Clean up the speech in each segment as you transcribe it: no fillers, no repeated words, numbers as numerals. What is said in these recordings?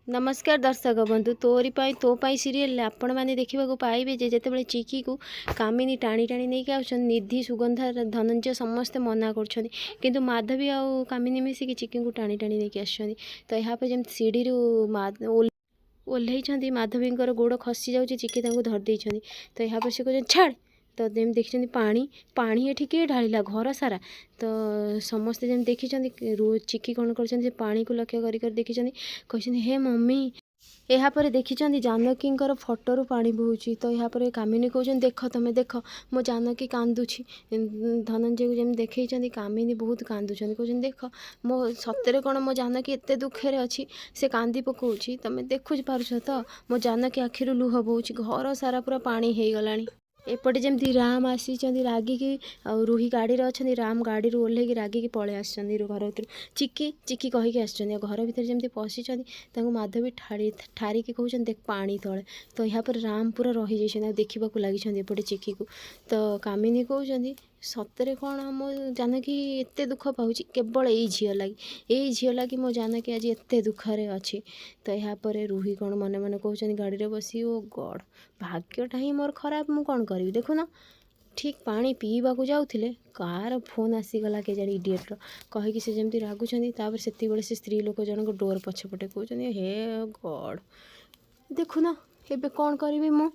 नमस्कार दर्शक बंधु तोरी तो सीरियल आपण मैंने देखा पाइबे जिते चिकी को कामिनी टाणी टाणी नहीं आउछन निधि सुगंधा धनंजय समस्ते मना कर माधवी आउ कामिनी मिसिकी चिकी को टाणी टाणी नहीं आस तो यहाँ पर जमी सीढ़ी ओह्लैंट माधवी गोड़ खसी जाऊँगी चिकी धरदे तो यहाँ पर से कहते छाड़ तो जमी देखी पानी पानी एठी किए ढाला घर सारा तो समस्ते जमी देखी चिकी कौन कर पानी को लक्ष्य कर देखी कहते हे मम्मी यहाँ पर देखी जानकी फोटो पानी बोची तो यहाँ पर कामिनी कहते देख तुम देख मो जानकी कांदुची धनंजय को जमी देखी कामिनी बहुत कांदुच कहते देख मो सतरे कौन मो जानकी एत दुखे अच्छी से कांदी पकाउची तुम देखु पार्छ तो मो जानकी आखिर लुह बोची घर सारा पूरा पानी हो गला एपटे जमी राम आसी रागिकी रूही गाड़ी अच्छा राम गाड़ी ओह्लैक रागिकी पलि आस घर भर चिकी चिकी कहीकि आस घर भर जमी पशि माधवी ठारिकी कहते देख पानी तले तो यहाँ पर राम पूरा रही जाइए देखा लगी एपटे चिकी को तो कामिनी कहते सतरे कौन मो जानकी एत दुख पाऊँ केवल यही झील लगी यही झील लगी मो जानकी आज एत दुखरे अच्छी तो यहाँ पर रूही कौन मन मन कहते गाड़ी में बसी ओ गॉड भाग्यटा ही मोर खराब मु कौन करी देखुना ठीक पानी पीवा जाऊे कार फोन आसीगला के जानी इडियट्र कहीकि से जमी रागुंट से स्त्री लोक जनक डोर पछपटे कहते हे गॉड देखुना एबे कौन करी मु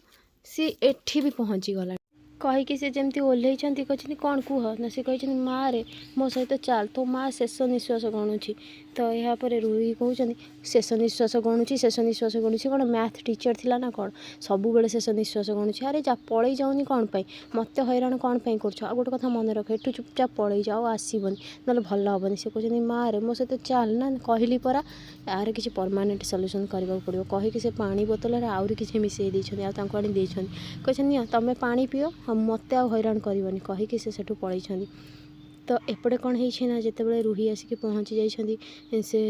सी एठी भी पहुँची गला कहीकि से जमी ओह्लैंट कहते कौन कह ना सी कहते माँ रे मो सहित चाल तो माँ शेष निश्वास गणुची तो यहाँ पर रूही कहते शेष निश्वास गणुची कौन मैथ टीचर थिला ना कौन सब बेले शेष निश्वास गणुची अरे जा पलि जाऊनी कौन पाई मत हैरान कौन पाई कर आ गोटे कथा मन रख एठू चुपचाप पलि जाओ आसबनी ना भल हेनी से कहते माँ रे मो सहित चाल ना कहली परा यार किसी परमानेंट सल्यूशन करने पड़ो कहीकि से पानी बोतल आउरी किसी मिसई आनी कहते तुम पानी पिओ मत हैरान करनी कहीकि से पलि तो एपटे कौन है जिते रूही आसिक पहुँची जाइए से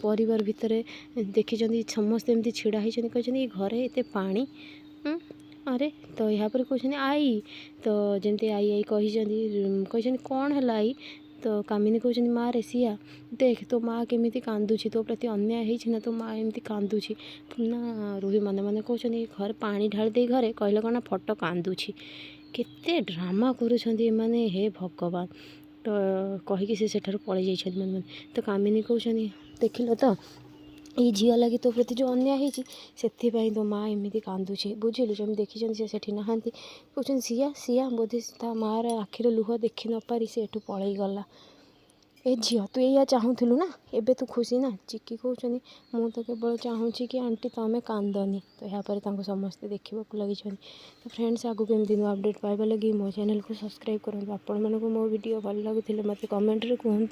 परिवार भितर देखी समस्ते एमती छिड़ा होती कहते घरे एत पानी अरे तो यहाँ पर कहते आई तो जमती आई आई कहते कौन है आई तो कामिनी कहते माँ रे सिया देख तो माँ केमी कांदुची तो प्रति अन्याय होना तो माँ एमती कांदुची ना रूही मन मन कहते घर पानी ढाल दे घरे कहले कौन फोटो कांदुची केते ड्रामा करुँचे माने हे भगवान तो कहीकि से पलि जाइए मन मन तो कामिनी कहते देखिल तो ये झील लगी तो प्रति जो अन्याय होती से तो माँ एमती कांदुची बुझिलु जमी देखी से नहांती कहते सिया सिया बोधे ता माँ आखिर लुह देखी न पारी से एठू पलि गला ए झील तू या चाहूलु ना एबे तू खुशी ना चिकी कहते मु तो केवल चाहूँगी कि आंटी तुम कांदनी तो यहाँ पर समस्ते देखा लगी तो फ्रेंड्स आगू केमती नुआ अपडेट पाइबा लगी मो चैनल को सब्सक्राइब करूँ आपण मानक मो वीडियो भल लगुले मत कमेंट रे कहूँ।